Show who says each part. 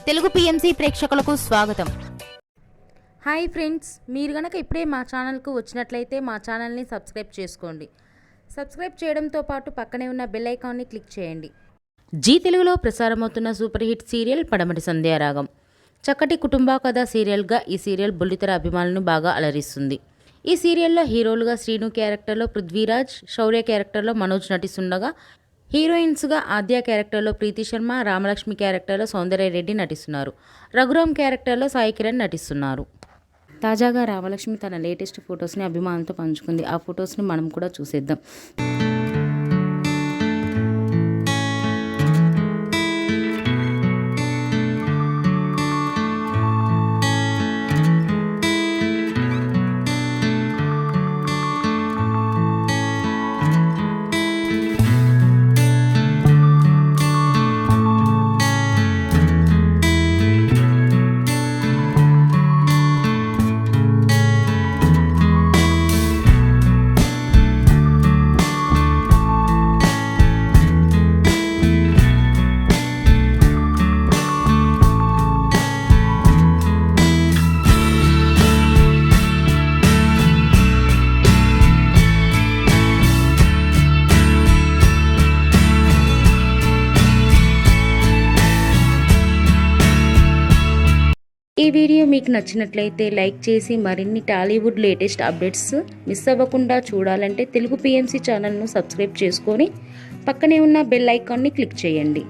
Speaker 1: Telugu PMC ప్రేక్షకులకు స్వాగతం.
Speaker 2: Hi friends, మీరు గనక ఇప్పుడే మా ఛానల్కు వచ్చినట్లయితే మా ఛానల్ని సబ్స్క్రైబ్ చేసుకోండి. సబ్స్క్రైబ్ చేయడంతో పాటు పక్కనే ఉన్న బెల్ ఐకాన్ని క్లిక్ చేయండి. జీ తెలుగులో ప్రసారమవుతున్న సూపర్ హిట్ సీరియల్ పడమటి సంధ్యారాగం. చక్కటి కుటుంబ కథ సీరియల్గా ఈ సీరియల్ బుల్లితెర అభిమానులను బాగా అలరిస్తుంది. ఈ సీరియల్లో హీరోలుగా శ్రీను క్యారెక్టర్లో పృథ్వీరాజ్, శౌర్య క్యారెక్టర్లో మనోజ్ నటిస్తుండగా హీరోయిన్స్గా ఆద్య క్యారెక్టర్లో ప్రీతి శర్మ, రామలక్ష్మి క్యారెక్టర్లో సౌందర్య రెడ్డి నటిస్తున్నారు. రఘురామ్ క్యారెక్టర్లో సాయి కిరణ్ నటిస్తున్నారు. తాజాగా రామలక్ష్మి తన లేటెస్ట్ ఫొటోస్ని అభిమానులతో పంచుకుంది. ఆ ఫొటోస్ని మనం కూడా చూసేద్దాం. ఈ వీడియో మీకు నచ్చినట్లయితే లైక్ చేసి మరిన్ని టాలీవుడ్ లేటెస్ట్ అప్డేట్స్ మిస్ అవ్వకుండా చూడాలంటే తెలుగు పిఎంసి ఛానల్ను సబ్స్క్రైబ్ చేసుకొని పక్కనే ఉన్న బెల్ ఐకాన్ని క్లిక్ చేయండి.